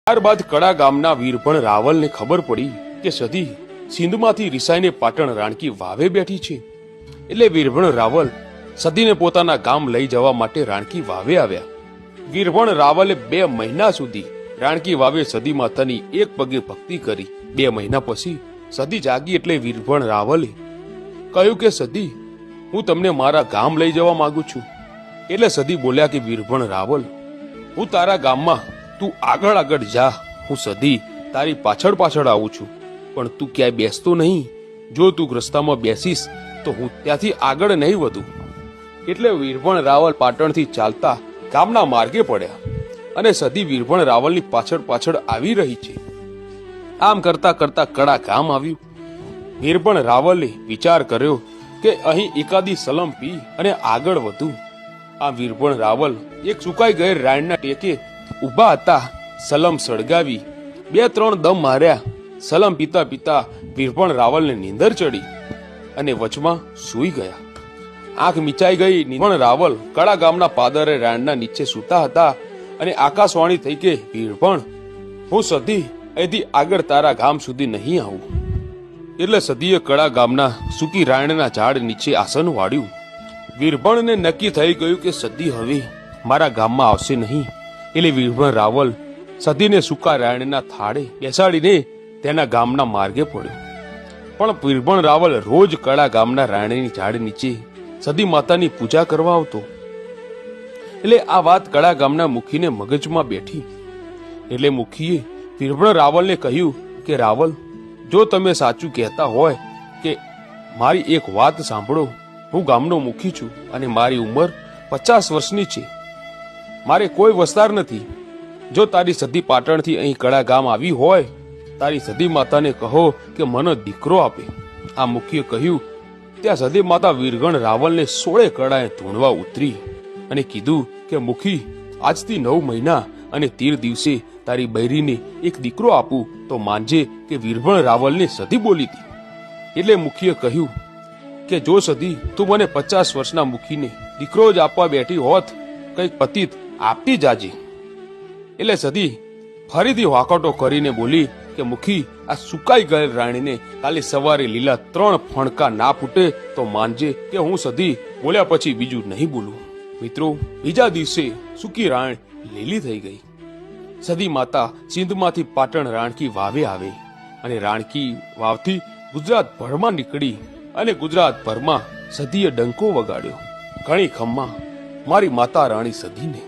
ત્યારબાદ કડા ગામના વીરભણ રાવલને ખબર પડી કે સધી સિંધમાંથી રિસાઈને પાટણ રાણકી વાવે બેઠી છે. એટલે વીરભણ રાવલ સધીને પોતાના ગામ લઈ જવા માટે રાણકી વાવે આવ્યા. વીરભણ રાવલે 2 મહિના સુધી રાણકી વાવે સધી માતાની એક પગે ભક્તિ કરી. 2 મહિના પછી સધી જાગી એટલે વીરભણ રાવલે કહ્યું કે સધી, હું તમને મારા ગામ લઈ જવા માંગુ છું. એટલે સધી બોલ્યા કે વીરભણ રાવલ, હું તારા ગામમાં તું આગળ આગળ જા, હું સધી તારી પાછળ પાછળ આવું છું, પણ તું ક્યાંય બેસતો નહીં. જો તું રસ્તામાં બેસીશ તો હું ત્યાંથી આગળ નહીં વધું. એટલે વીરભણ રાવલ પાટણથી ચાલતા ગામના માર્ગે પડ્યા અને સધી વીરભણ રાવલની પાછળ પાછળ આવી રહી છે. આમ કરતા કરતા કડા ગામ આવ્યું. વીરભણ રાવલે વિચાર કર્યો કે અહીં એકાદી સલમ પી અને આગળ વધુ. આ વીરભણ રાવલ એક સુકાઈ ગયેલ રાયણના ટેકે ઉભા હતા. સલમ સળગાવી 2-3 દમ માર્યા. સલમ પીતા પીતા વીરભણ રાવલને નીંદર ચડી અને વચમાં સૂઈ ગયા. આંખ મીચાઈ ગઈ. વીરભણ રાવલ કડા ગામના પાદરે રાયણના નીચે સૂતા હતા અને આકાશવાણી થઈ કે વીરભણ, હું સધી અહીંથી આગળ તારા ગામ સુધી નહીં આવું. એટલે સધીએ કડા ગામના સૂકી રાયણના ઝાડ નીચે આસન વાળ્યું. વીરભણને નક્કી થઈ ગયું કે સધી હવે મારા ગામમાં આવશે નહીં. એટલે વીરભણ રાવલ સધીને સૂકા રાયણના થાળે બેસાડીને તેના ગામના માર્ગે પડ્યો. પણ વીરભણ રાવલ રોજ કડા ગામના રાયણની ઝાડ નીચે સધી માતાની પૂજા કરવા આવતો. એટલે આ વાત કડા ગામના મુખીને મગજમાં બેઠી. એટલે મુખીએ વીરભણ રાવલને કહ્યું કે રાવલ, જો તમે સાચું કહેતા હોય કે મારી એક વાત સાંભળો. હું ગામનો મુખી છું અને મારી ઉંમર 50 વર્ષની છે. મારે કોઈ વસ્તાર નથી. જો તારી સધી પાટણથી અહીં કડા ગામ આવી હોય, તારી સધી માતાને કહો કે મને દીકરો આપે. આ મુખીએ કહ્યું. ત્યાં સધી માતા વીરભણ રાવલને 16 કડાએ ધૂણવા ઉતરી અને કીધું કે મુખી, આજથી 9 મહિના અને 13 દિવસે તારી બૈરીને એક દીકરો આપું તો માનજે કે વીરભણ રાવલને સધી બોલી હતી. એટલે મુખીએ કહ્યું કે જો સધી તું મને 50 વર્ષના મુખીને દીકરો જ આપવા બેઠી હોત, કંઈક પતિત આપતી જાજે. એટલે સધી ફરીથી વાકટો કરીને બોલી કે મુખી, આ સુકાઈ ગયેલ રાણીને કાલે સવારે લીલા 3 ફણકા ના ફૂટે તો માનજે કે હું સધી બોલ્યા પછી બીજું નહીં બોલું. મિત્રો, બીજા દિવસે સૂકી રાણ લીલી થઈ ગઈ. સધી માતા સિંધમાંથી પાટણ રાણકી વાવે આવે અને રાણકી વાવથી ગુજરાત ભરમાં નીકળી અને ગુજરાત ભરમાં સધીએ ડંકો વગાડ્યો. ઘણી ખમ્મા મારી માતા રાણી સધીને.